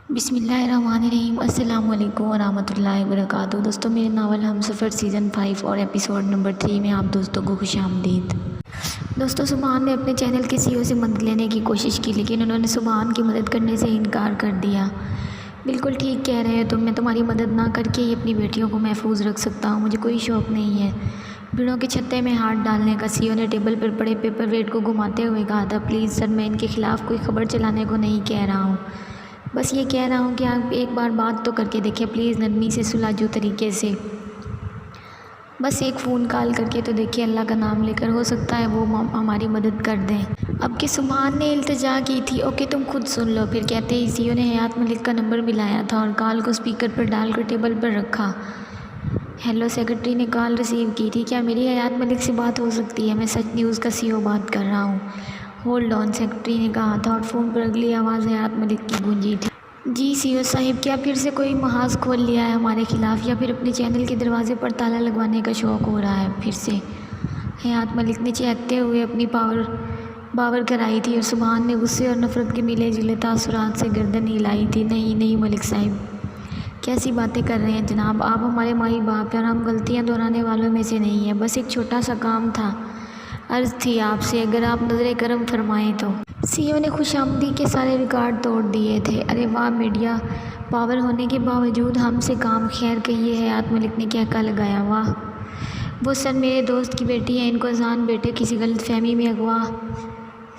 بسم اللہ الرحمن الرحیم۔ السلام علیکم ورحمۃ اللہ وبرکاتہ۔ دوستوں، میرے ناول ہم سفر سیزن 5 اور ایپیسوڈ نمبر 3 میں آپ دوستوں کو خوش آمدید۔ دوستوں، سبحان نے اپنے چینل کے CEO سے مدد لینے کی کوشش کی، لیکن انہوں نے سبحان کی مدد کرنے سے انکار کر دیا۔ بالکل ٹھیک کہہ رہے ہو، میں تمہاری مدد نہ کر کے ہی اپنی بیٹیوں کو محفوظ رکھ سکتا ہوں، مجھے کوئی شوق نہیں ہے۔ بھیڑوں کے چھتے میں ہاتھ ڈالنے کا CEO نے ٹیبل پر پڑے پیپر ویٹ کو گھماتے ہوئے کہا تھا، پلیز سر، میں ان کے خلاف کوئی خبر چلانے کو نہیں کہہ رہا ہوں، بس یہ کہہ رہا ہوں کہ آپ ایک بار بات تو کر کے دیکھیں، پلیز نرمی سے، سلجھو طریقے سے، بس ایک فون کال کر کے تو دیکھیں، اللہ کا نام لے کر، ہو سکتا ہے وہ ہماری مدد کر دیں۔ اب کہ سبحان نے التجا کی تھی، اوکے تم خود سن لو، پھر کہتے ہی CEO نے حیات ملک کا نمبر ملایا تھا اور کال کو اسپیکر پر ڈال کر ٹیبل پر رکھا۔ ہیلو، سیکرٹری نے کال ریسیو کی تھی، کیا میری حیات ملک سے بات ہو سکتی ہے؟ میں سچ نیوز کا CEO بات کر رہا ہوں۔ ہولڈ آن، سیکرٹری نے کہا تھا اور فون پر اگلی آواز حیات ملک کی گونجی تھی۔ جی CEO صاحب، کیا پھر سے کوئی محاذ کھول لیا ہے ہمارے خلاف، یا پھر اپنے چینل کے دروازے پر تالا لگوانے کا شوق ہو رہا ہے پھر سے؟ حیات ملک نے چہکتے ہوئے اپنی باور کرائی تھی اور سبحان نے غصے اور نفرت کے ملے جلے تاثرات سے گردن ہلائی تھی۔ نہیں ملک صاحب، کیسی باتیں کر رہے ہیں جناب، آپ ہمارے مائی باپ ہیں اور ہم غلطیاں دہرانے والوں میں سے نہیں ہیں، بس ایک چھوٹا سا کام تھا، عرض تھی آپ سے، اگر آپ نظر کرم فرمائیں تو۔ CEO نے خوش آمدی کے سارے ریکارڈ توڑ دیے تھے۔ ارے واہ، میڈیا پاور ہونے کے باوجود ہم سے کام، خیر کہیے، حیات ملک نے کہکا لگایا۔ واہ، وہ سر میرے دوست کی بیٹی ہے، ان کو اذان بیٹے کسی غلط فہمی میں اغوا۔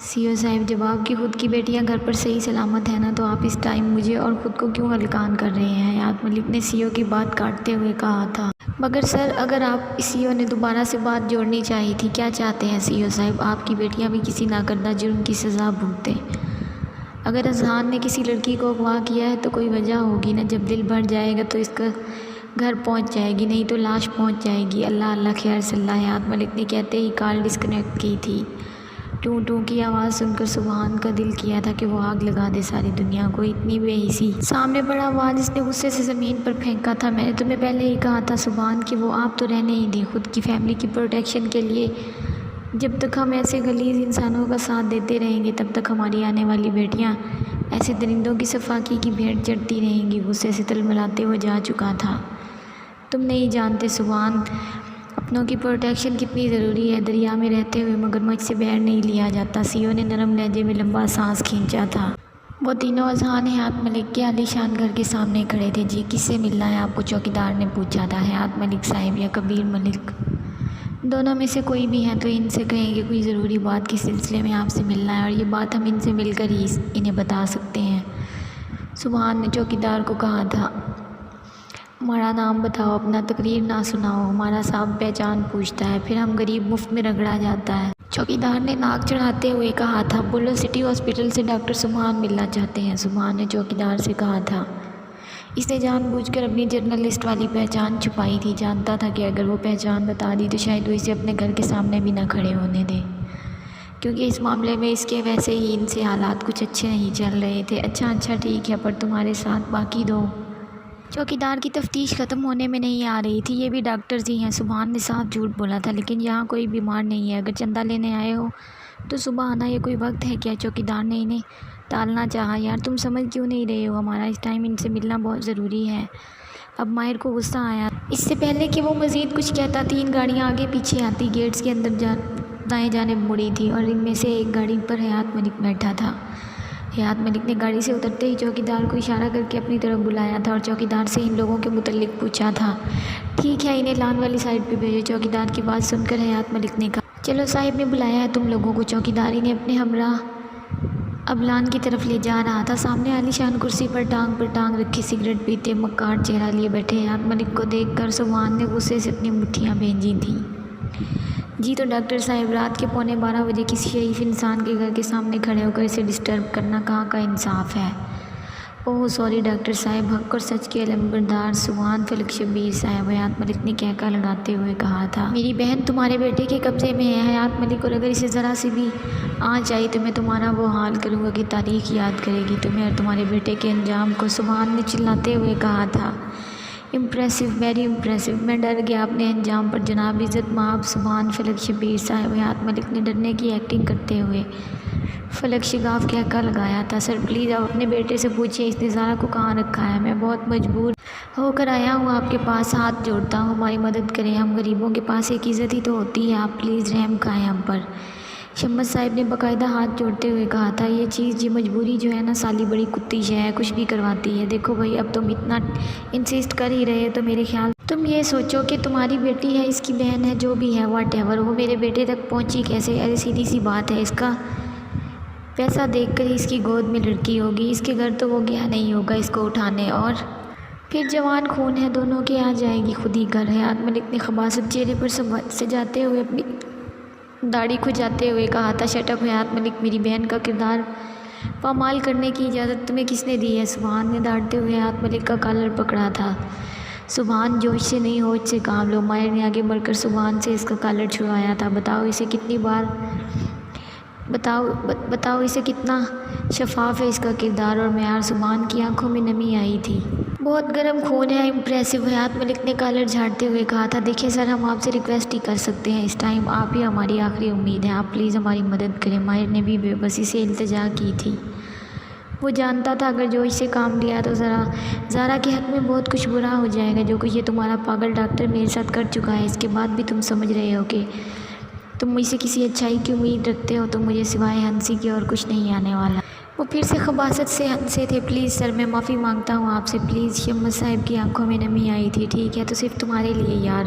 CEO صاحب جواب کہ خود کی بیٹیاں گھر پر صحیح سلامت ہیں نا، تو آپ اس ٹائم مجھے اور خود کو کیوں ہلکان کر رہے ہیں؟ حیات ملک نے CEO کی بات کاٹتے ہوئے کہا تھا۔ مگر سر، اگر آپ، CEO نے دوبارہ سے بات جوڑنی چاہی تھی، کیا چاہتے ہیں CEO صاحب؟ آپ کی بیٹیاں بھی کسی ناکردہ جرم کی سزا بھگتیں۔ اگر اذہان نے کسی لڑکی کو اغوا کیا ہے تو کوئی وجہ ہوگی نا، جب دل بھر جائے گا تو اس کا گھر پہنچ جائے گی، نہیں تو لاش پہنچ جائے گی۔ اللہ خیر صلی اللہ، حیات ملک نے کہتے ہی کال ڈسکنیکٹ کی تھی۔ ٹوں کی آواز سن کر سبحان کا دل کیا تھا کہ وہ آگ لگا دے ساری دنیا کو، اتنی بے حسی۔ سامنے بڑا آواز اس نے غصے سے زمین پر پھینکا تھا، میں نے تمہیں پہلے ہی کہا تھا سبحان کہ وہ آپ تو رہنے ہی دیں، خود کی فیملی کی پروٹیکشن کے لیے۔ جب تک ہم ایسے غلیظ انسانوں کا ساتھ دیتے رہیں گے تب تک ہماری آنے والی بیٹیاں ایسے درندوں کی صفاکی کی بھیٹ چڑھتی رہیں گی۔ غصے سے تلملاتے ہوئے جا چکا تھا۔ تم نہیں جانتے سبحان، اپنوں کی پروٹیکشن کتنی ضروری ہے، دریا میں رہتے ہوئے مگرمچھ سے بیر نہیں لیا جاتا۔ CEO نے نرم لہجے میں لمبا سانس کھینچا تھا۔ وہ تینوں اذہان حیات ملک کے عالی شان گھر کے سامنے کھڑے تھے۔ جی، کس سے ملنا ہے آپ کو؟ چوکیدار نے پوچھا تھا۔ حیات ملک صاحب یا کبیر ملک، دونوں میں سے کوئی بھی ہیں تو ان سے کہیں کہ کوئی ضروری بات کے سلسلے میں آپ سے ملنا ہے، اور یہ بات ہم ان سے مل کر ہی انہیں بتا سکتے ہیں۔ سبحان نے چوکیدار کو کہا تھا، ہمارا نام بتاؤ، اپنا تقریر نہ سناؤ، ہمارا صاحب پہچان پوچھتا ہے، پھر ہم غریب مفت میں رگڑا جاتا ہے۔ چوکیدار نے ناک چڑھاتے ہوئے کہا تھا، بولو سٹی ہاسپٹل سے ڈاکٹر سبحان ملنا چاہتے ہیں، سبحان نے چوکیدار سے کہا تھا۔ اس نے جان بوجھ کر اپنی جرنلسٹ والی پہچان چھپائی تھی، جانتا تھا کہ اگر وہ پہچان بتا دی تو شاید وہ اسے اپنے گھر کے سامنے بھی نہ کھڑے ہونے دے، کیونکہ اس معاملے میں اس کے ویسے ہی ان سے حالات کچھ اچھے نہیں چل رہے تھے۔ اچھا ٹھیک ہے، پر تمہارے ساتھ باقی دو؟ چوکیدار کی تفتیش ختم ہونے میں نہیں آ رہی تھی، یہ بھی ڈاکٹرز ہی ہیں۔ سبحان نے صاف جھوٹ بولا تھا، لیکن یہاں کوئی بیمار نہیں ہے، اگر چندہ لینے آئے ہو تو صبح آنا، یہ کوئی وقت ہے کیا؟ چوکیدار نے انہیں ٹالنا چاہا۔ یار تم سمجھ کیوں نہیں رہے ہو، ہمارا اس ٹائم ان سے ملنا بہت ضروری ہے۔ اب ماہر کو غصہ آیا۔ اس سے پہلے کہ وہ مزید کچھ کہتا، 3 گاڑیاں آگے پیچھے آتی گیٹس کے اندر دائیں جانب مڑی تھی، اور ان میں سے ایک گاڑی پر حیات ملک بیٹھا تھا۔ حیات ملک نے گاڑی سے اترتے ہی چوکیدار کو اشارہ کر کے اپنی طرف بلایا تھا اور چوکیدار سے ان لوگوں کے متعلق پوچھا تھا۔ ٹھیک ہے، انہیں لان والی سائڈ پہ بھیجو۔ چوکیدار کی بات سن کر حیات ملک نے کہا، چلو صاحب نے بلایا ہے تم لوگوں کو۔ چوکیداری نے اپنے ہمراہ اب لان کی طرف لے جا رہا تھا۔ سامنے عالی شان کرسی پر ٹانگ رکھی سگریٹ پیتے مکار چہرہ لیے بیٹھے حیات ملک کو دیکھ کر سبحان نے غصے سے اپنی مٹھیاں بھیجی تھیں۔ جی تو ڈاکٹر صاحب، رات کے 11:15 بجے کسی شریف انسان کے گھر کے سامنے کھڑے ہو کر اسے ڈسٹرب کرنا کہاں کا انصاف ہے؟ اوہ سوری ڈاکٹر صاحب، حق اور سچ کے علمبردار سبحان فلک شبیر صاحب، حیات ملک نے کہکا لگاتے ہوئے کہا تھا۔ میری بہن تمہارے بیٹے کے قبضے میں ہے حیات ملک، اور اگر اسے ذرا سی بھی آنچ آئی تو میں تمہارا وہ حال کروں گا کہ تاریخ یاد کرے گی تمہیں اور تمہارے بیٹے کے انجام کو، سبحان نے چلاتے ہوئے کہا تھا۔ امپریسو، ویری امپریسو، میں ڈر گیا اپنے انجام پر جناب، عزت مآب سبحان فلک شبیر صاحب، حیات ملک نے ڈرنے کی ایکٹنگ کرتے ہوئے فلک شگاف کہہ کر لگایا تھا۔ سر پلیز آپ اپنے بیٹے سے پوچھیں اس نے زارا کو کہاں رکھا ہے، میں بہت مجبور ہو کر آیا ہوں آپ کے پاس، ہاتھ جوڑتا ہوں ہماری مدد کریں، ہم غریبوں کے پاس ایک عزت ہی تو ہوتی ہے، آپ پلیز رحم کھائیں ہم پر۔ شمس صاحب نے باقاعدہ ہاتھ جوڑتے ہوئے کہا تھا، یہ مجبوری جو ہے نا سالی بڑی کتی ہے، کچھ بھی کرواتی ہے۔ دیکھو بھائی اب تم اتنا انسسٹ کر ہی رہے تو میرے خیال تم یہ سوچو کہ تمہاری بیٹی ہے، اس کی بہن ہے، جو بھی ہے واٹ ایور، وہ میرے بیٹے تک پہنچی کیسے؟ ارے سیدھی سی بات ہے، اس کا پیسہ دیکھ کر ہی اس کی گود میں لڑکی ہوگی، اس کے گھر تو وہ گیا نہیں ہوگا اس کو اٹھانے، اور پھر جوان خون ہے دونوں کے، آ جائے گی خود ہی گھر۔ حیات ملک نے خباثت چہرے پر سجاتے ہوئے اپنی داڑھی کھجاتے ہوئے کہا تھا، شٹ اپ حیات ملک، میری بہن کا کردار پامال کرنے کی اجازت تمہیں کس نے دی ہے؟ سبحان نے ڈانٹتے ہوئے حیات ملک کا کالر پکڑا تھا۔ سبحان جوش سے نہیں ہوش سے کام لو۔ ماہر نے آگے بڑھ کر سبحان سے اس کا کالر چھڑوایا تھا۔ بتاؤ اسے کتنا شفاف ہے اس کا کردار اور معیار۔ سبحان کی آنکھوں میں نمی آئی تھی۔ بہت گرم خون ہے، امپریسو، حیات ملک نے کالر جھاڑتے ہوئے کہا تھا۔ دیکھیں سر، ہم آپ سے ریکویسٹ ہی کر سکتے ہیں، اس ٹائم آپ ہی ہماری آخری امید ہیں، آپ پلیز ہماری مدد کریں۔ ماہر نے بھی بے بسی سے التجا کی تھی۔ وہ جانتا تھا اگر جوش سے کام لیا تو زارا کے حق میں بہت کچھ برا ہو جائے گا، جو کچھ یہ تمہارا پاگل ڈاکٹر میرے ساتھ کر چکا ہے، اس کے بعد بھی تم سمجھ رہے ہو کہ تم مجھ سے کسی اچھائی کی امید رکھتے ہو تو مجھے سوائے ہنسی کے اور کچھ نہیں آنے والا۔ وہ پھر سے خباثت سے ہنسے تھے۔ پلیز سر، میں معافی مانگتا ہوں آپ سے، پلیز۔ شمس صاحب کی آنکھوں میں نمی آئی تھی۔ ٹھیک ہے تو صرف تمہارے لیے یار،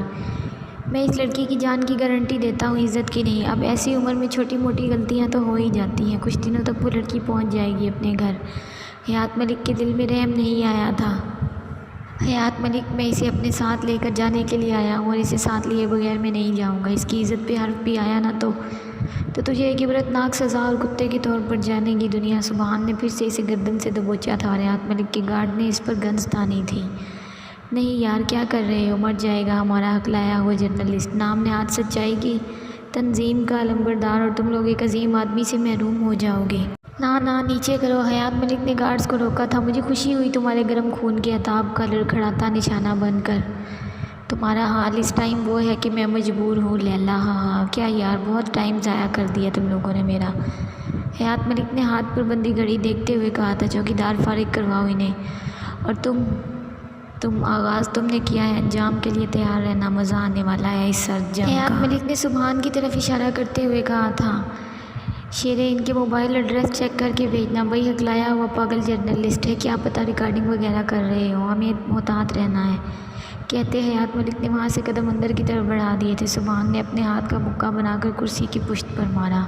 میں اس لڑکی کی جان کی گارنٹی دیتا ہوں، عزت کی نہیں۔ اب ایسی عمر میں چھوٹی موٹی غلطیاں تو ہو ہی جاتی ہیں، کچھ دنوں تک وہ لڑکی پہنچ جائے گی اپنے گھر۔ حیات ملک کے دل میں رحم نہیں آیا تھا۔ حیات ملک، میں اسے اپنے ساتھ لے کر جانے کے لیے آیا ہوں اور اسے ساتھ لیے بغیر میں نہیں جاؤں گا۔ اس کی عزت پہ حرف بھی آیا نا تو تجھے ایک عبرتناک سزا اور کتے کے طور پر جانے گی دنیا۔ سبحان نے پھر سے اسے گردن سے دبوچا تھا اور حیات ملک کے گارڈ نے اس پر گنز تانی تھی۔ نہیں یار، کیا کر رہے ہو؟ مر جائے گا ہمارا حق لایا ہوا جرنلسٹ، نام نہاد سچائی کی تنظیم کا علمبردار، اور تم لوگ ایک عظیم آدمی سے محروم ہو جاؤ گے۔ نہ نیچے کرو۔ حیات ملک نے گارڈز کو روکا تھا۔ مجھے خوشی ہوئی تمہارے گرم خون کے عتاب کا لڑکھڑا تھا نشانہ بن کر۔ تمہارا حال اس ٹائم وہ ہے کہ میں مجبور ہوں لیلا۔ ہاں کیا یار، بہت ٹائم ضائع کر دیا تم لوگوں نے میرا۔ حیات ملک نے ہاتھ پر بندی گھڑی دیکھتے ہوئے کہا تھا، چوکیدار فارغ کرواؤ انہیں، اور آغاز تم نے کیا ہے، انجام کے لیے تیار رہنا، مزہ آنے والا ہے اس سرد جنگ کا۔ حیات ملک نے سبحان کی طرف اشارہ کرتے ہوئے کہا تھا، شیرے ان کے موبائل ایڈریس چیک کر کے بھیجنا، وہی ہکلایا ہوا پاگل جرنلسٹ ہے، کیا پتہ ریکارڈنگ وغیرہ کر رہے ہو، ہمیں محتاط رہنا ہے۔ کہتے حیات ملک نے وہاں سے قدم اندر کی طرف بڑھا دیے تھے۔ سبحان نے اپنے ہاتھ کا مکہ بنا کر کرسی کی پشت پر مارا۔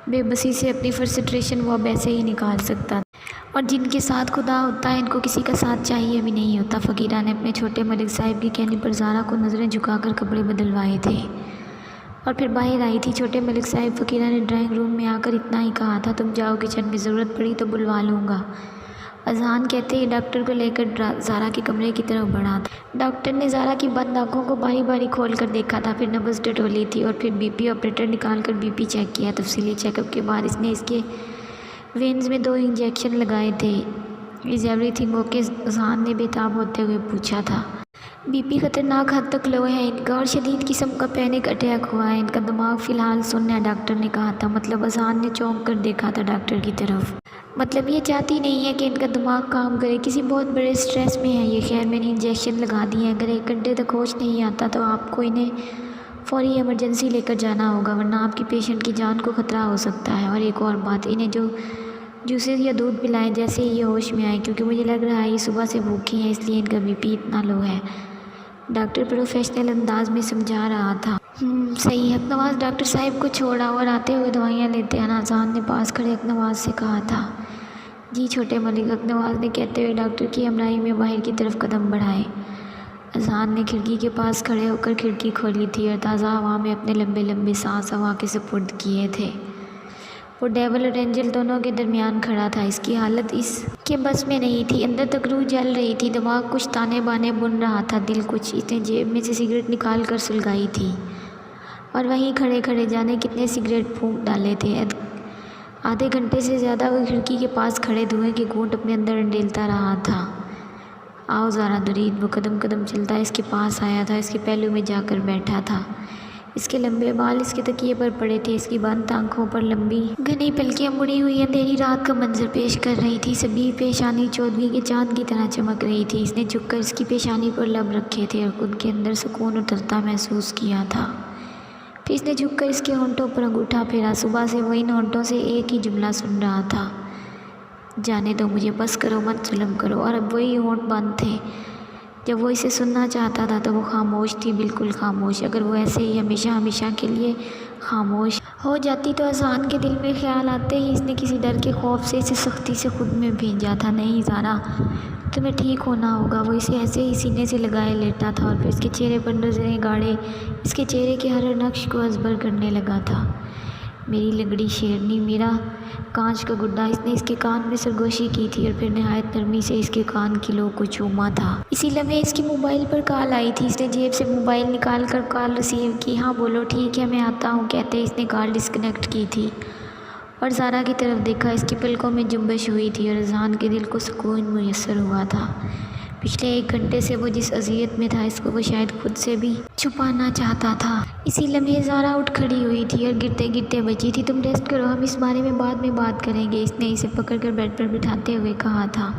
بے بسی سے اپنی فرسٹریشن وہ اب ایسے ہی نکال سکتا تھا، اور جن کے ساتھ خدا ہوتا ہے ان کو کسی کا ساتھ چاہیے بھی نہیں ہوتا۔ فقیرہ نے اپنے چھوٹے ملک صاحب کے کہنے پر زارا کو نظریں جھکا کر کپڑے بدلوائے تھے اور پھر باہر آئی تھی۔ چھوٹے ملک صاحب، فقیرہ نے ڈرائنگ روم میں آ کر اتنا ہی کہا تھا، تم جاؤ کچن میں، ضرورت پڑی تو بلوا لوں گا۔ اذہان کہتے ہی ڈاکٹر کو لے کر زارا کے کمرے کی طرف بڑھا تھا۔ ڈاکٹر نے زارا کی بند آنکھوں کو باری باری کھول کر دیکھا تھا، پھر نبض ٹٹولی تھی اور پھر بی پی آپریٹر نکال کر بی پی چیک کیا۔ تفصیلی چیک اپ کے بعد اس نے اس کے وینز میں 2 انجیکشن لگائے تھے۔ Is every thing okay? اذہان نے بے تاب ہوتے ہوئے پوچھا تھا۔ بی پی خطرناک حد تک لو ہے ان کا، اور شدید قسم کا پینک اٹیک ہوا ہے، ان کا دماغ فی الحال سن ہے، ڈاکٹر نے کہا تھا۔ مطلب؟ اذہان نے چونک کر دیکھا تھا ڈاکٹر کی طرف۔ مطلب یہ چاہتی نہیں ہے کہ ان کا دماغ کام کرے، کسی بہت بڑے سٹریس میں ہے یہ۔ خیر میں نے انجیکشن لگا دی ہیں، اگر 1 گھنٹے تک ہوش نہیں آتا تو آپ کو انہیں فوری ایمرجنسی لے کر جانا ہوگا، ورنہ آپ کی پیشنٹ کی جان کو خطرہ ہو سکتا ہے۔ اور ایک اور بات، انہیں جوسز یا دودھ پلائیں جیسے ہی یہ ہوش میں آئے، کیونکہ مجھے لگ رہا ہے یہ صبح سے بھوکی ہیں، اس لیے ان کا بی پی اتنا لو ہے۔ ڈاکٹر پروفیشنل انداز میں سمجھا رہا تھا۔ صحیح ہے، اقنواس ڈاکٹر صاحب کو چھوڑا اور آتے ہوئے دوائیاں لیتے ہیں نا، اذہان نے پاس کھڑے اقنواس سے کہا تھا۔ جی چھوٹے ملک، اقنواس نے کہتے ہوئے ڈاکٹر کی ہمراہی میں باہر کی طرف قدم بڑھائے۔ اذہان نے کھڑکی کے پاس کھڑے ہو کر کھڑکی کھولی تھی اور تازہ ہوا میں اپنے لمبے لمبے سانس ہوا کے سپرد کیے تھے۔ وہ ڈیول اور اینجل دونوں کے درمیان کھڑا تھا، اس کی حالت اس کے بس میں نہیں تھی، اندر تک روح جل رہی تھی، دماغ کچھ تانے بانے بن رہا تھا، دل کچھ۔ اس نے جیب میں سے سگریٹ نکال کر سلگائی تھی اور وہیں کھڑے کھڑے جانے کتنے سگریٹ پھونک ڈالے تھے۔ آدھے گھنٹے سے زیادہ وہ کھڑکی کے پاس کھڑے دھوئیں کے گھونٹ اپنے اندر انڈیلتا رہا تھا۔ آؤ زارا درید، وہ قدم قدم چلتا اس کے پاس آیا تھا، اس کے پہلو میں جا کر بیٹھا تھا۔ اس کے لمبے بال اس کے تکیے پر پڑے تھے، اس کی بند آنکھوں پر لمبی گھنی پلکیاں مڑی ہوئی اندھیری رات کا منظر پیش کر رہی تھی۔ سبھی پیشانی چودھویں کے چاند کی طرح چمک رہی تھی۔ اس نے جھک کر اس کی پیشانی پر لب رکھے تھے اور خود کے اندر سکون اترتا محسوس کیا تھا۔ پھر اس نے جھک کر اس کے ہونٹوں پر انگوٹھا پھیرا۔ صبح سے وہ ان ہونٹوں سے ایک ہی جملہ سن رہا تھا، جانے دو مجھے، بس کرو، مت ظلم کرو، اور اب وہی ہونٹ بند تھے۔ جب وہ اسے سننا چاہتا تھا تو وہ خاموش تھی، بالکل خاموش۔ اگر وہ ایسے ہی ہمیشہ ہمیشہ کے لیے خاموش ہو جاتی تو اذہان کے دل میں خیال آتے ہی اس نے کسی ڈر کے خوف سے اسے سختی سے خود میں بھیجا تھا۔ نہیں زارا، تمہیں ٹھیک ہونا ہوگا۔ وہ اسے ایسے ہی سینے سے لگائے لیٹا تھا اور پھر اس کے چہرے پر نظریں گاڑے اس کے چہرے کے ہر نقش کو ازبر کرنے لگا تھا۔ میری لنگڑی شیرنی، میرا کانچ کا گڈا۔ اس نے اس کے کان میں سرگوشی کی تھی اور پھر نہایت نرمی سے اس کے کان کی لو کو چوما تھا۔ اسی لمحے اس کی موبائل پر کال آئی تھی۔ اس نے جیب سے موبائل نکال کر کال ریسیو کی۔ ہاں بولو، ٹھیک ہے میں آتا ہوں کہتے اس نے کال ڈسکنیکٹ کی تھی اور زارا کی طرف دیکھا۔ اس کی پلکوں میں جنبش ہوئی تھی اور اذہان کے دل کو سکون میسر ہوا تھا۔ پچھلے 1 گھنٹے سے وہ جس اذیت میں تھا اس کو وہ شاید خود سے بھی چھپانا چاہتا تھا۔ اسی لمحے زارا اٹھ کھڑی ہوئی تھی اور گرتے گرتے بچی تھی، تم ریسٹ کرو، ہم اس بارے میں بعد میں بات کریں گے، اس نے اسے پکڑ کر بیڈ پر بٹھاتے ہوئے کہا تھا۔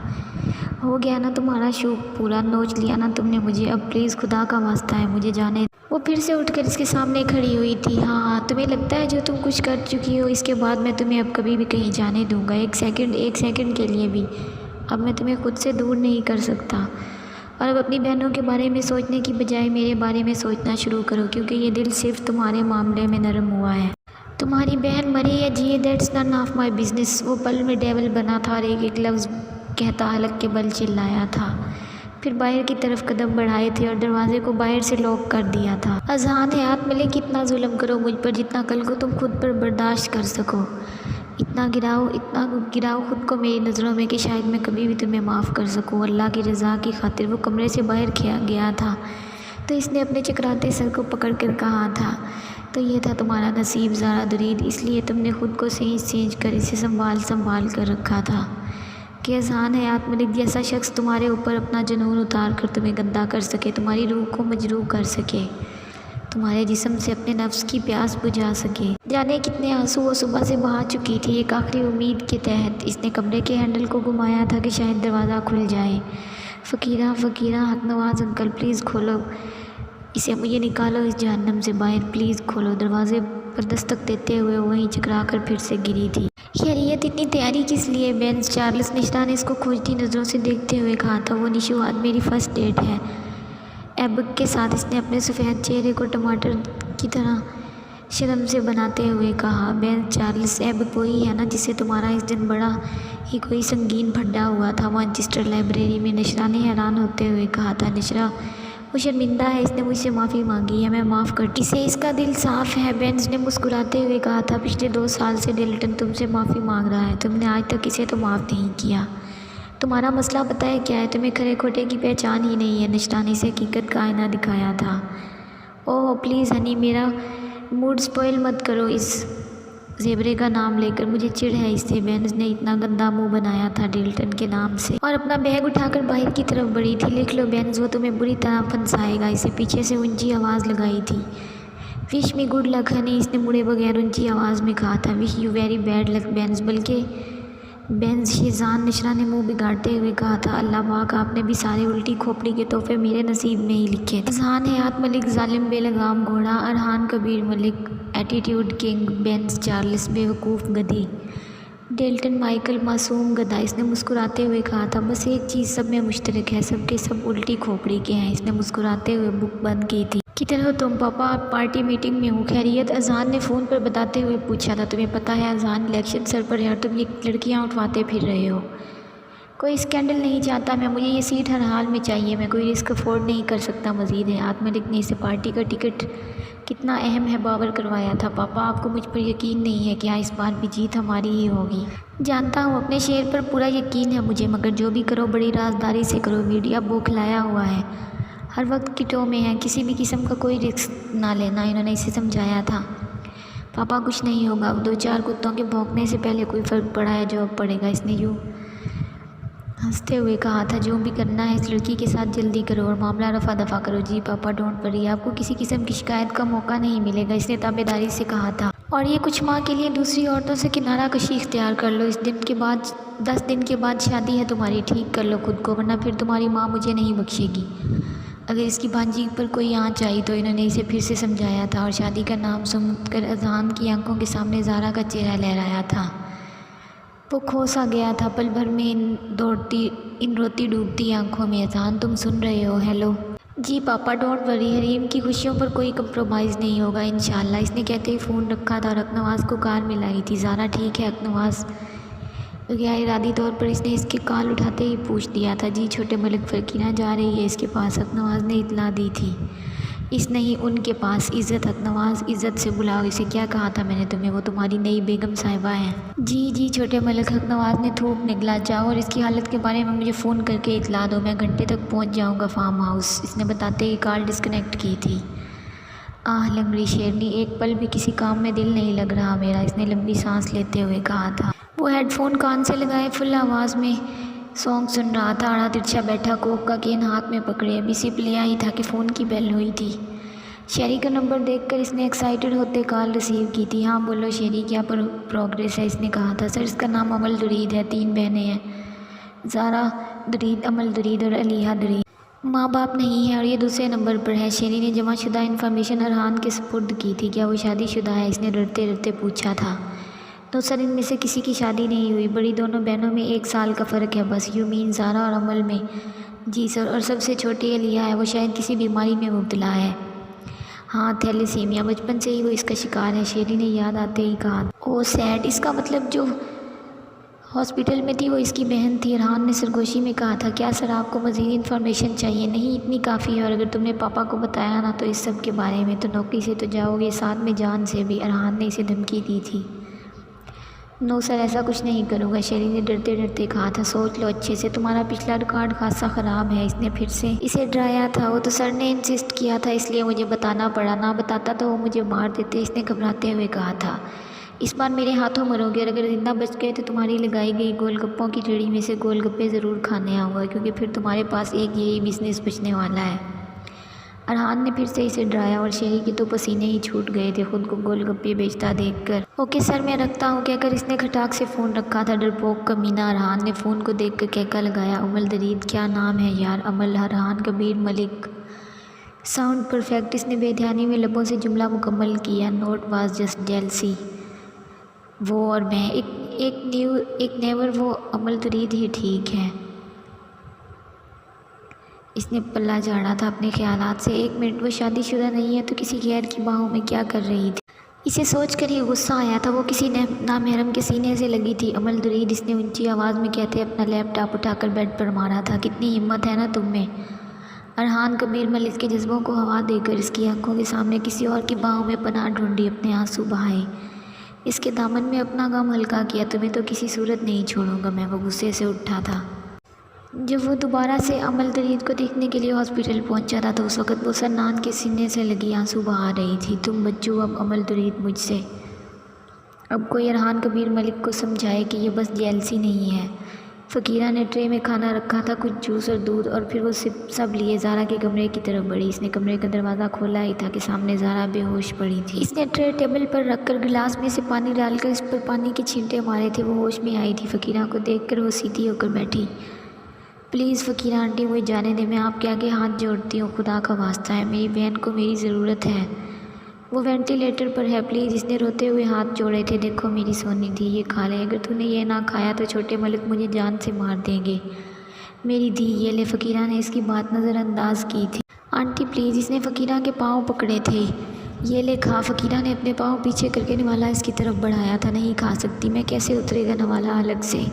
ہو گیا نا تمہارا شوق پورا، نوچ لیا نا تم نے مجھے، اب پلیز خدا کا واسطہ ہے مجھے جانے دو۔ وہ پھر سے اٹھ کر اس کے سامنے کھڑی ہوئی تھی۔ ہاں تمہیں لگتا ہے جو تم کچھ کر چکی ہو اس کے بعد میں تمہیں اب کبھی بھی کہیں جانے دوں گا، ایک سیکنڈ کے لیے بھی؟ اب میں تمہیں خود سے دور نہیں کر سکتا، اور اب اپنی بہنوں کے بارے میں سوچنے کی بجائے میرے بارے میں سوچنا شروع کرو، کیونکہ یہ دل صرف تمہارے معاملے میں نرم ہوا ہے۔ تمہاری بہن مرے یا جیے that's none of my business. وہ پل میں ڈیول بنا تھا اور ایک ایک لفظ کہتا حلق کے بل چلایا تھا، پھر باہر کی طرف قدم بڑھائے تھے اور دروازے کو باہر سے لاک کر دیا تھا۔ اذہان حیات ملک، اتنا ظلم کرو مجھ پر جتنا کل کو تم خود پر برداشت کر سکو، اتنا گراؤ خود کو میری نظروں میں کہ شاید میں کبھی بھی تمہیں معاف کر سکوں، اللہ کی رضا کی خاطر۔ وہ کمرے سے باہر گیا تھا تو اس نے اپنے چکراتے سر کو پکڑ کر کہا تھا، تو یہ تھا تمہارا نصیب زارا درید، اس لیے تم نے خود کو سینچ کر اسے سنبھال کر رکھا تھا کہ اذہان حیات ملک جیسا شخص تمہارے اوپر اپنا جنون اتار کر تمہیں گندا کر سکے، تمہاری روح کو مجروح کر سکے، تمہارے جسم سے اپنے نفس کی پیاس بجھا سکے۔ جانے کتنے آنسو وہ صبح سے بہا چکی تھی ایک آخری امید کے تحت۔ اس نے کمرے کے ہینڈل کو گھمایا تھا کہ شاید دروازہ کھل جائے۔ فقیرہ حق نواز انکل پلیز کھولو اسے، مجھے نکالو اس جہنم سے باہر، پلیز کھولو۔ دروازے پر دستک دیتے ہوئے وہیں چکرا کر پھر سے گری تھی۔ خیریت، اتنی تیاری کس لیے بینز؟ چارلس نشرا نے اس کو کھوجتی نظروں سے دیکھتے ہوئے کہا تھا۔ وہ نشو، آج میری فرسٹ ڈیٹ ہے ایبک کے ساتھ، اس نے اپنے سفید چہرے کو ٹماٹر کی طرح شرم سے بناتے ہوئے کہا۔ بینز، چارلس ایبک وہی ہے نا جسے تمہارا اس دن بڑا ہی کوئی سنگین پھڈا ہوا تھا مانچسٹر لائبریری میں؟ نشرا نے حیران ہوتے ہوئے کہا تھا۔ نشرا، وہ شرمندہ ہے، اس نے مجھ سے معافی مانگی ہے، میں معاف کرتی ہوں اسے، اس کا دل صاف ہے۔ بینز نے مسکراتے ہوئے کہا تھا۔ پچھلے 2 سال سے ڈیلٹن تم سے معافی مانگ رہا ہے، تم نے آج تک اسے تو معاف نہیں کیا۔ تمہارا مسئلہ پتہ ہے کیا ہے؟ تمہیں کھرے کھوٹے کی پہچان ہی نہیں ہے۔ نشرا نے اسے حقیقت کا آئینہ دکھایا تھا۔ اوہ پلیز ہنی، میرا موڈ سپوئل مت کرو اس زیبرے کا نام لے کر، مجھے چڑ ہے اس سے۔ بینز نے اتنا گندا منہ بنایا تھا ڈیلٹن کے نام سے اور اپنا بیگ اٹھا کر باہر کی طرف بڑھی تھی۔ لکھ لو بینز، وہ تمہیں بری طرح پھنسائے گا، اسے پیچھے سے اونچی آواز لگائی تھی۔ وش می گڈ لک ہنی، اس نے مڑے بغیر اونچی آواز میں کہا تھا۔ Wish you very bad luck بینز، بلکہ بینز شیزان، نشرا نے منہ بگاڑتے ہوئے کہا تھا۔ اللہ پاک، آپ نے بھی سارے الٹی کھوپڑی کے تحفے میرے نصیب میں ہی لکھے تھے۔ اذہان حیات ملک ظالم بے لگام گھوڑا، ارحان کبیر ملک ایٹیٹیوڈ کنگ، بینز چارلس بے وقوف گدھی، ڈیلٹن مائیکل معصوم گدھا، اس نے مسکراتے ہوئے کہا تھا۔ بس ایک چیز سب میں مشترک ہے، سب کے سب الٹی کھوپڑی کے ہیں۔ اس نے مسکراتے ہوئے بک بند کی تھی۔ کدھر ہو تم؟ پاپا پارٹی میٹنگ میں ہوں۔ خیریت؟ اذہان نے فون پر بتاتے ہوئے پوچھا تھا۔ تمہیں پتہ ہے اذہان، الیکشن سر پر ہے اور تم یہ لڑکیاں اٹھواتے پھر رہے ہو۔ کوئی اسکینڈل نہیں چاہتا میں، مجھے یہ سیٹ ہر حال میں چاہیے، میں کوئی رسک افورڈ نہیں کر سکتا۔ مزید حیات ملک نے اسے پارٹی کا ٹکٹ کتنا اہم ہے باور کروایا تھا۔ پاپا آپ کو مجھ پر یقین نہیں ہے کیا؟ اس بار بھی جیت ہماری ہی ہوگی۔ جانتا ہوں، اپنے شیر پر پورا یقین ہے مجھے، مگر جو بھی کرو بڑی رازداری سے کرو۔ میڈیا بوکھلایا ہوا ہے، ہر وقت کٹوں میں ہے، کسی بھی قسم کا کوئی رسک نہ لینا، انہوں نے اسے سمجھایا تھا۔ پاپا کچھ نہیں ہوگا، اب 2-4 کتوں کے بھونکنے سے پہلے کوئی فرق پڑا ہے جو اب پڑے گا، اس نے یوں ہنستے ہوئے کہا تھا جو بھی کرنا ہے اس لڑکی کے ساتھ جلدی کرو اور معاملہ رفع دفع کرو۔ جی پاپا ڈونٹ وری، آپ کو کسی قسم کی شکایت کا موقع نہیں ملے گا، اس نے تابعداری سے کہا تھا۔ اور یہ کچھ ماہ کے لیے دوسری عورتوں سے کنارہ کشی اختیار کر لو، 10 دن کے بعد شادی ہے تمہاری، ٹھیک کر لو خود کو ورنہ پھر تمہاری ماں مجھے نہیں بخشے گی۔ اگر اس کی بھانجی پر کوئی آنچ آئی تو انہوں نے اسے پھر سے سمجھایا تھا اور شادی کا نام سن کر اذہان کی آنکھوں کے سامنے زارا کا چہرہ لہرایا تھا۔ وہ کھو سا گیا تھا پل بھر میں ان روتی ڈوبتی آنکھوں میں۔ اذہان تم سن رہے ہو؟ Hello G papa don't worry, حریم کی خوشیوں پر کوئی کمپرومائز نہیں ہوگا انشاءاللہ، اس نے کہتے ہی فون رکھا تھا اور اکنواز کو کار میں لائی تھی۔ زارا ٹھیک ہے؟ اکنواز غیر ارادی طور پر اس نے اس کے کال اٹھاتے ہی پوچھ دیا تھا۔ جی چھوٹے ملک، فقیرہ جا رہی ہے اس کے پاس، اکنواز نے اطلاع دی تھی۔ اس نہیں ان کے پاس، عزت اکنواز عزت سے بلاؤ اسے، کیا کہا تھا میں نے تمہیں؟ وہ تمہاری نئی بیگم صاحبہ ہے۔ جی چھوٹے ملک، اکنواز نے تھوک نگلا۔ جاؤ اور اس کی حالت کے بارے میں مجھے فون کر کے اطلاع دو، میں گھنٹے تک پہنچ جاؤں گا فارم ہاؤس، اس نے بتاتے ہی کال ڈسکنیکٹ کی تھی۔ لنگڑی شیرنی، ایک پل بھی کسی کام میں دل نہیں لگ رہا میرا، اس نے لمبی سانس لیتے ہوئے کہا تھا۔ وہ ہیڈ فون کان سے لگائے فل آواز میں سانگ سن رہا تھا، آڑا ترچھا بیٹھا، کوک کا کین ہاتھ میں پکڑے، ابھی سپ لیا ہی تھا کہ فون کی بیل ہوئی تھی۔ شیری کا نمبر دیکھ کر اس نے ایکسائٹڈ ہوتے کال ریسیو کی تھی۔ ہاں بولو شیری، کیا پروگریس ہے؟ اس نے کہا تھا۔ سر اس کا نام امل درید ہے، 3 بہنیں ہیں، زارا درید، امل درید اور علیحہ درید۔ ماں باپ نہیں ہے اور یہ دوسرے نمبر پر ہے۔ شیری نے جمع شدہ انفارمیشن ارحان کے سپرد کی تھی۔ کیا وہ شادی شدہ ہے؟ اس نے ڈرتے ڈرتے پوچھا تھا۔ تو سر ان میں سے کسی کی شادی نہیں ہوئی، بڑی دونوں بہنوں میں 1 سال کا فرق ہے بس۔ یو مین زارا اور امل میں؟ جی سر، اور سب سے چھوٹی علیحہ ہے، وہ شاید کسی بیماری میں مبتلا ہے۔ ہاں تھیلیسیمیا، بچپن سے ہی وہ اس کا شکار ہے، شیری نے یاد آتے ہی کہا۔ او سیڈ، اس کا مطلب جو ہاسپٹل میں تھی وہ اس کی بہن تھی، ارحان نے سرگوشی میں کہا تھا۔ کیا سر آپ کو مزید انفارمیشن چاہیے؟ نہیں اتنی کافی ہے، اور اگر تم نے پاپا کو بتایا نا تو اس سب کے بارے میں تو نوکری سے تو جاؤ گے، ساتھ میں جان سے بھی، ارحان نے اسے دھمکی دی تھی۔ نو سر ایسا کچھ نہیں کروں گا، شیری نے ڈرتے ڈرتے کہا تھا۔ سوچ لو اچھے سے، تمہارا پچھلا ریکارڈ خاصا خراب ہے، اس نے پھر سے اسے ڈرایا تھا۔ وہ تو سر نے انسسٹ کیا تھا اس لیے مجھے بتانا پڑا، نہ بتاتا تو وہ مجھے مار دیتے، اس نے گھبراتے ہوئے کہا تھا۔ اس بار میرے ہاتھوں مرو گے اور اگر زندہ بچ گئے تو تمہاری لگائی گئی گول گپوں کی ریڑھی میں سے گول گپے ضرور کھانے آؤں گا، کیونکہ پھر تمہارے پاس ایک یہی بزنس بچنے والا ہے۔ ارحان نے پھر سے اسے ڈرایا اور شیری کے تو پسینے ہی چھوٹ گئے تھے خود کو گول گپے بیچتا دیکھ کر۔ اوکے سر میں رکھتا ہوں کہہ کر اس نے کھٹاک سے فون رکھا تھا۔ ڈرپوک کمینہ، ارحان نے فون کو دیکھ کر کہکا لگایا۔ امل درید، کیا نام ہے یار؟ امل، ارحان کبیر ملک، ساؤنڈ پرفیکٹ، اس نے بے دھیانی میں لبوں سے جملہ مکمل کیا۔ نوٹ واز جسٹ جیلسی، وہ اور میں ایک نیور، وہ امل درید ہی ٹھیک ہے۔ اس نے پلہ جھاڑا تھا اپنے خیالات سے۔ 1 منٹ، وہ شادی شدہ نہیں ہے تو کسی غیر کی باہوں میں کیا کر رہی تھی؟ اسے سوچ کر ہی غصہ آیا تھا، وہ کسی نامحرم کے سینے سے لگی تھی۔ امل درید، اس نے اونچی آواز میں کہتے اپنا لیپ ٹاپ اٹھا کر بیڈ پر مارا تھا۔ کتنی ہمت ہے نا تم میں؟ ارحان کبیر ملک کے جذبوں کو ہوا دے کر اس کی آنکھوں کے سامنے کسی اور کی باہوں میں پناہ ڈھونڈی، اپنے آنسو بہائے، اس کے دامن میں اپنا غم ہلکا کیا۔ تمہیں تو کسی صورت نہیں چھوڑوں گا میں، وہ غصے سے اٹھا تھا۔ جب وہ دوبارہ سے امل درید کو دیکھنے کے لیے ہاسپٹل پہنچا تھا تو اس وقت وہ سنان کے سینے سے لگی آنسو بہا رہی تھی۔ تم بچو اب امل درید مجھ سے، اب کوئی ارحان کبیر ملک کو سمجھائے کہ یہ بس جیلسی نہیں ہے۔ فقیرہ نے ٹرے میں کھانا رکھا تھا، کچھ جوس اور دودھ، اور پھر وہ سب لیے زارا کے کمرے کی طرف بڑھی۔ اس نے کمرے کا دروازہ کھولا ہی تھا کہ سامنے زارا بے ہوش پڑی تھی۔ اس نے ٹرے ٹیبل پر رکھ کر گلاس میں سے پانی ڈال کر اس پر پانی کے چھینٹے مارے تھے۔ وہ ہوش میں آئی تھی۔ فقیرہ کو دیکھ کر وہ سیدھی ہو کر بیٹھی۔ پلیز فقیرہ آنٹی مجھے جانے دیں، میں آپ کے آگے ہاتھ جوڑتی ہوں، خدا کا واسطہ ہے، میری بہن کو میری ضرورت ہے، وہ وینٹیلیٹر پر ہے، پلیز۔ اس نے روتے ہوئے ہاتھ جوڑے تھے۔ دیکھو میری سونی دی، یہ کھا لے، اگر تو نے یہ نہ کھایا تو چھوٹے ملک مجھے جان سے مار دیں گے، میری دی یہ لے۔ فقیرہ نے اس کی بات نظر انداز کی تھی۔ آنٹی پلیز، اس نے فقیرہ کے پاؤں پکڑے تھے۔ یہ لے کھا۔ فقیرہ نے اپنے پاؤں پیچھے کر کے نوالا اس کی طرف بڑھایا تھا۔ نہیں کھا سکتی میں، کیسے اترے گا نوالا الگ سے؟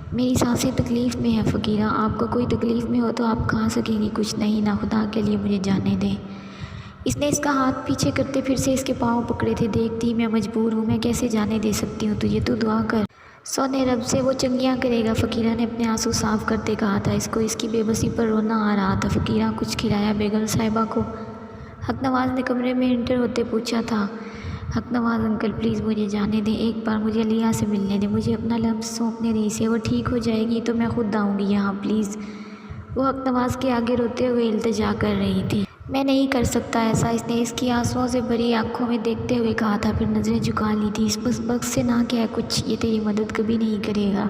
میری سانسیں تکلیف میں ہیں فقیرہ، آپ کو کوئی تکلیف میں ہو تو آپ کھا سکیں گی کچھ نہیں نا، خدا کے لیے مجھے جانے دیں۔ اس نے اس کا ہاتھ پیچھے کرتے پھر سے اس کے پاؤں پکڑے تھے۔ دیکھتی میں مجبور ہوں، میں کیسے جانے دے سکتی ہوں تجھے، تو دعا کر سونے رب سے، وہ چنگیاں کرے گا۔ فقیرہ نے اپنے آنسو صاف کرتے کہا تھا۔ اس کو اس کی بے بسی پر رونا آ رہا تھا۔ فقیرہ کچھ کھلایا بیگم صاحبہ کو؟ حق نواز نے کمرے میں انٹر ہوتے پوچھا تھا۔ حق نواز انکل پلیز مجھے جانے دیں، ایک بار مجھے علیہ سے ملنے دیں، مجھے اپنا لمس سونپنے دیں اسے، وہ ٹھیک ہو جائے گی تو میں خود آؤں گی یہاں پلیز۔ وہ حق نواز کے آگے روتے ہوئے التجا کر رہی تھی۔ میں نہیں کر سکتا ایسا، اس نے اس کی آنسوؤں سے بھری آنکھوں میں دیکھتے ہوئے کہا تھا، پھر نظریں جھکا لی تھی۔ اس بس سے نہ کہہ کچھ، یہ تیری مدد کبھی نہیں کرے گا۔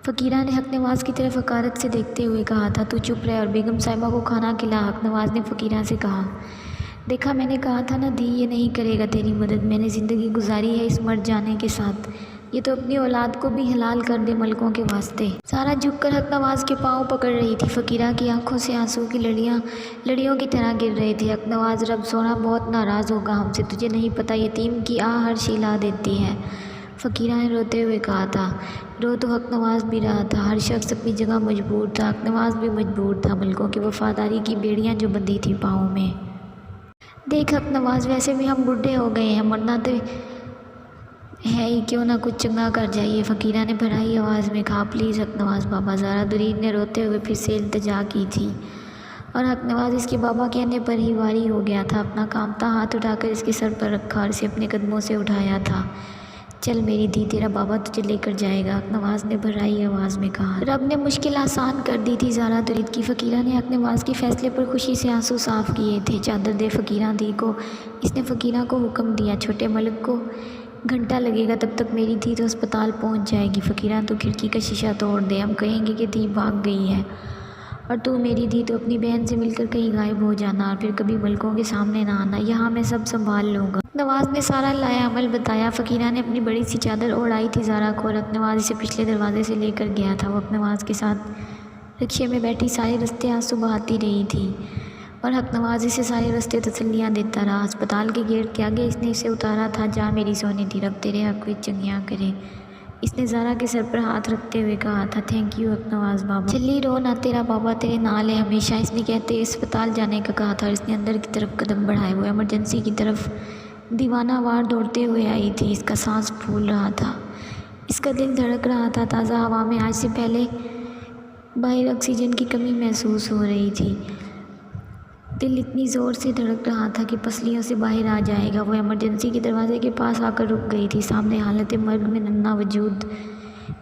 فقیرہ نے حق نواز کی طرف حقارت سے دیکھتے ہوئے کہا تھا، تو چپ رہ اور بیگم صاحبہ کو کھانا کھلا۔ حق نواز نے فقیرہ سے کہا، دیکھا میں نے کہا تھا نا دی، یہ نہیں کرے گا تیری مدد، میں نے زندگی گزاری ہے اس مر جانے کے ساتھ، یہ تو اپنی اولاد کو بھی حلال کر دے ملکوں کے واسطے۔ سارا جھک کر حق نواز کے پاؤں پکڑ رہی تھی، فقیرہ کی آنکھوں سے آنسو کی لڑیوں کی طرح گر رہے تھے۔ حق نواز رب سونا بہت ناراض ہوگا ہم سے، تجھے نہیں پتہ یتیم کی آہ ہر شے لا دیتی ہے، فقیرہ نے روتے ہوئے کہا تھا۔ رو تو حق نواز بھی رہا تھا، ہر شخص اپنی جگہ مجبور تھا، حق نواز بھی مجبور تھا، ملکوں کی وفاداری کی بیڑیاں جو بندھی تھی پاؤں میں۔ دیکھ حق نواز، ویسے بھی ہم بوڑھے ہو گئے ہیں، مرنا تو ہے ہی، کیوں نہ کچھ چنگا کر جائیے، فقیرہ نے بھرائی آواز میں کہا۔ پلیز حق نواز بابا، زارا درید نے روتے ہوئے پھر سے التجا کی تھی، اور حق نواز اس کے بابا کہنے پر ہی واری ہو گیا تھا۔ اپنا کانپتا ہاتھ اٹھا کر اس کے سر پر رکھا اور اسے اپنے قدموں سے اٹھایا تھا۔ چل میری دی، تیرا بابا تجھے لے کر جائے گا، حق نواز نے بھرائی آواز میں کہا۔ رب نے مشکل آسان کر دی تھی زارا درید کی۔ فقیرہ نے حق نواز کے فیصلے پر خوشی سے آنسو صاف کیے تھے۔ چادر دے فقیرہ دی کو، اس نے فقیرہ کو حکم دیا، چھوٹے ملک کو گھنٹہ لگے گا، تب تک میری دھی تو ہسپتال پہنچ جائے گی۔ فقیرہ تو کھڑکی کا شیشہ توڑ دے، ہم کہیں گے کہ دھی بھاگ گئی ہے، اور تو میری دھی تو اپنی بہن سے مل کر کہیں غائب ہو جانا، اور پھر کبھی ملکوں کے سامنے نہ آنا، یہاں میں سب سنبھال لوں گا۔ نواز نے سارا لایا عمل بتایا۔ فقیرہ نے اپنی بڑی سی چادر اوڑھائی تھی زارا کو، اور حق نواز اسے پچھلے دروازے سے لے کر گیا تھا۔ وہ حق نواز کے ساتھ رکشے میں بیٹھی سارے رستے آنسو بہاتی رہی تھی، اور حق نواز اسے سارے رستے تسلیاں دیتا رہا۔ ہسپتال کے گیٹ کے آگے اس نے اسے اتارا تھا۔ جا میری سونی دی، رب تیرے حق وچ چنگیاں کرے، اس نے زارا کے سر پر ہاتھ رکھتے ہوئے کہا تھا۔ تھینک یو حق نواز بابا، چلی رو نہ، تیرا بابا تیرے نال ہے ہمیشہ، اس نے کہتے ہوئے اسپتال جانے کا کہا تھا، اور اس نے اندر کی طرف قدم بڑھائے۔ وہ ایمرجنسی کی طرف دیوانہ وار دوڑتے ہوئے آئی تھی، اس کا سانس پھول رہا تھا، اس کا دل دھڑک رہا تھا۔ تازہ ہوا میں آج سے پہلے باہر آکسیجن کی کمی محسوس ہو رہی تھی، دل اتنی زور سے دھڑک رہا تھا کہ پسلیوں سے باہر آ جائے گا۔ وہ ایمرجنسی کے دروازے کے پاس آ کر رک گئی تھی، سامنے حالت مرگ میں ننھا وجود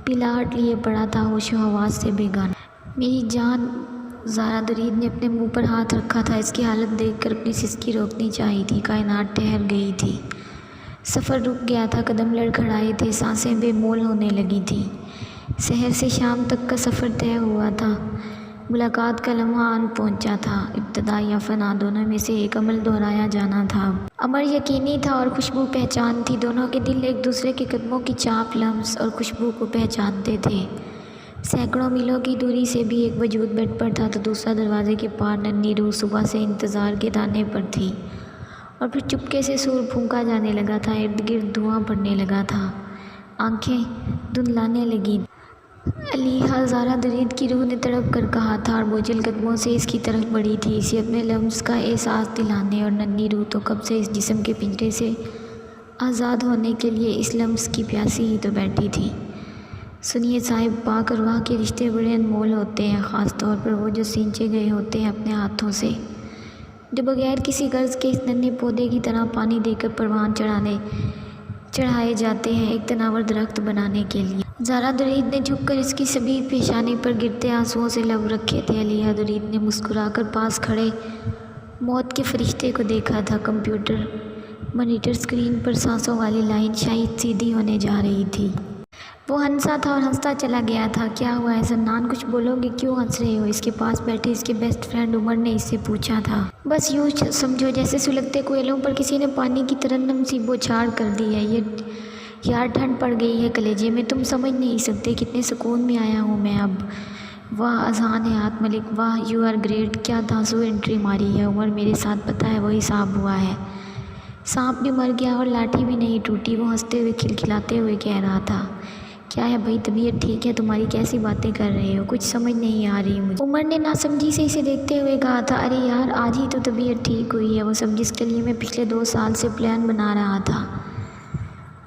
پلاہٹ لیے پڑا تھا، ہوش و حواس سے بے گانہ۔ میری جان، زارا درید نے اپنے منہ پر ہاتھ رکھا تھا، اس کی حالت دیکھ کر اپنی سسکی روکنی چاہی تھی۔ کائنات ٹھہر گئی تھی، سفر رک گیا تھا، قدم لڑکھڑائے تھے، سانسیں بے مول ہونے لگی تھیں۔ سحر سے شام تک کا سفر طے ہوا تھا، ملاقات کا لمحہ آن پہنچا تھا، ابتدا یا فنا دونوں میں سے ایک عمل دہرایا جانا تھا۔ امر یقینی تھا اور خوشبو پہچان تھی، دونوں کے دل ایک دوسرے کے قدموں کی چاپ، لمس اور خوشبو کو پہچانتے تھے۔ سینکڑوں میلوں کی دوری سے بھی ایک وجود بیڈ پر تھا تو دوسرا دروازے کے پار۔ ننھی روح صبح سے انتظار کے دانے پر تھی، اور پھر چپکے سے سور پھونکا جانے لگا تھا، ارد گرد دھواں پڑنے لگا تھا، آنکھیں دھندلانے لگیں۔ علیحہ، زارا درید کی روح نے تڑپ کر کہا تھا، اور بوجھل قدموں سے اس کی طرف بڑھی تھی، اسے اپنے لمس کا احساس دلانے، اور ننھی روح تو کب سے اس جسم کے پنجرے سے آزاد ہونے کے لیے اس لمس کی پیاسی ہی تو بیٹھی تھی۔ سنیے صاحب، پاک ارواح کے رشتے بڑے انمول ہوتے ہیں، خاص طور پر وہ جو سینچے گئے ہوتے ہیں اپنے ہاتھوں سے، جو بغیر کسی غرض کے اس ننھے پودے کی طرح پانی دے کر پروان چڑھائے جاتے ہیں ایک تناور درخت بنانے کے لیے۔ زارا درید نے جھک کر اس کی سبیل پیشانی پر گرتے آنسوؤں سے لب رکھے تھے۔ علیحہ درید نے مسکرا کر پاس کھڑے موت کے فرشتے کو دیکھا تھا۔ کمپیوٹر مانیٹر اسکرین پر سانسوں والی لائن شاید سیدھی ہونے جا رہی تھی۔ وہ ہنسا تھا اور ہنستا چلا گیا تھا۔ کیا ہوا ہے زنان، کچھ بولو گے، کیوں ہنس رہے ہو؟ اس کے پاس بیٹھے اس کے بیسٹ فرینڈ عمر نے اس سے پوچھا تھا۔ بس یوں سمجھو جیسے سلگتے کوئلوں پر کسی نے پانی کی ترنم سی بوچھاڑ کر دی ہے۔ یار ٹھنڈ پڑ گئی ہے کلیجے میں، تم سمجھ نہیں سکتے کتنے سکون میں آیا ہوں میں اب۔ واہ اذہان حیات ملک، واہ یو آر گریٹ، کیا دھانسو انٹری ماری ہے عمر، میرے ساتھ پتہ ہے وہی حساب ہوا ہے، سانپ بھی مر گیا اور لاٹھی بھی نہیں ٹوٹی۔ وہ ہنستے ہوئے کھلکھلاتے ہوئے کہہ رہا تھا۔ کیا ہے بھائی، طبیعت ٹھیک ہے تمہاری؟ کیسی باتیں کر رہے ہو، کچھ سمجھ نہیں آ رہی مجھے، عمر نے ناسمجھی سے اسے دیکھتے ہوئے کہا تھا۔ ارے یار، آج ہی تو طبیعت ٹھیک ہوئی ہے، وہ سب جس کے لیے میں پچھلے 2 سال سے پلان بنا رہا تھا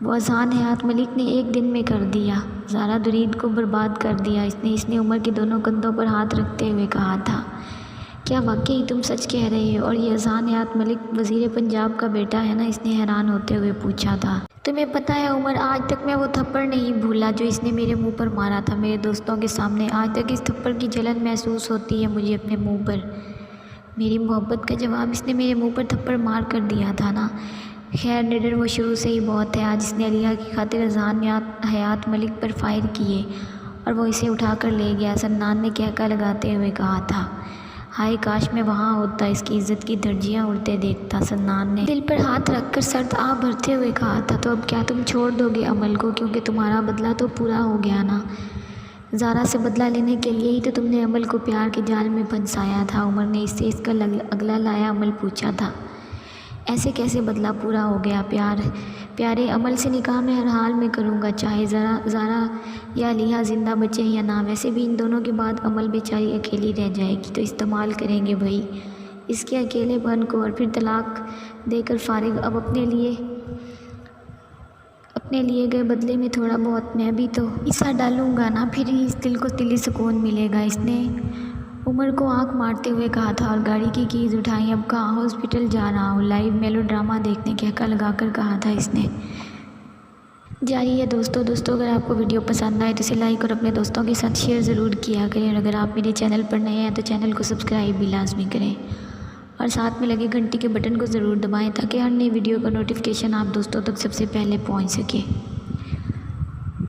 وہ اذہان حیات ملک نے ایک دن میں کر دیا، زارا درید کو برباد کر دیا۔ اس نے عمر کے دونوں کندھوں پر ہاتھ رکھتے ہوئے کہا تھا۔ کیا واقعی تم سچ کہہ رہے ہو؟ اور یہ اذان حیات ملک وزیر پنجاب کا بیٹا ہے نا؟ اس نے حیران ہوتے ہوئے پوچھا تھا۔ تمہیں پتہ ہے عمر، آج تک میں وہ تھپڑ نہیں بھولا جو اس نے میرے منہ پر مارا تھا میرے دوستوں کے سامنے۔ آج تک اس تھپڑ کی جلن محسوس ہوتی ہے مجھے اپنے منہ پر۔ میری محبت کا جواب اس نے میرے منہ پر تھپڑ مار کر دیا تھا نا۔ خیر نڈر وہ شروع سے ہی بہت ہے۔ آج اس نے علیہ کی خاطر اذان حیات ملک پر فائر کیے اور وہ اسے اٹھا کر لے گیا، سنان نے کہکا لگاتے ہوئے کہا تھا۔ ہائے کاش میں وہاں ہوتا، اس کی عزت کی دھجیاں اڑتے دیکھتا، سنان نے دل پر ہاتھ رکھ کر سرد آہ بھرتے ہوئے کہا تھا۔ تو اب کیا تم چھوڑ دو گے عمل کو؟ کیونکہ تمہارا بدلہ تو پورا ہو گیا نا۔ زارا سے بدلہ لینے کے لیے ہی تو تم نے عمل کو پیار کے جال میں پھنسایا تھا۔ عمر نے اس سے اس کا اگلا لایا عمل پوچھا تھا۔ ایسے کیسے بدلہ پورا ہو گیا؟ پیارے عمل سے نکاح میں ہر حال میں کروں گا، چاہے زارا یا علیہ زندہ بچیں یا نہ۔ ویسے بھی ان دونوں کے بعد عمل بیچاری اکیلی رہ جائے گی، تو استعمال کریں گے بھائی اس کے اکیلے پن کو، اور پھر طلاق دے کر فارغ۔ اب اپنے لیے گئے بدلے میں تھوڑا بہت میں بھی تو حصہ ڈالوں گا نا، پھر ہی اس دل کو دلی سکون ملے گا، اس نے عمر کو آنکھ مارتے ہوئے کہا تھا، اور گاڑی کی کیز اٹھائیں۔ اب کہاں؟ ہاسپٹل جا رہا ہوں لائیو میلو ڈرامہ دیکھنے، کہکا لگا کر کہا تھا اس نے۔ جاری ہے دوستوں اگر آپ کو ویڈیو پسند آئے تو اسے لائک اور اپنے دوستوں کے ساتھ شیئر ضرور کیا کریں، اور اگر آپ میرے چینل پر نئے ہیں تو چینل کو سبسکرائب بھی لازمی کریں، اور ساتھ میں لگے گھنٹی کے بٹن کو ضرور دبائیں تاکہ ہر نئی ویڈیو کا نوٹیفیکیشن آپ دوستوں تک سب سے پہلے پہنچ سکے۔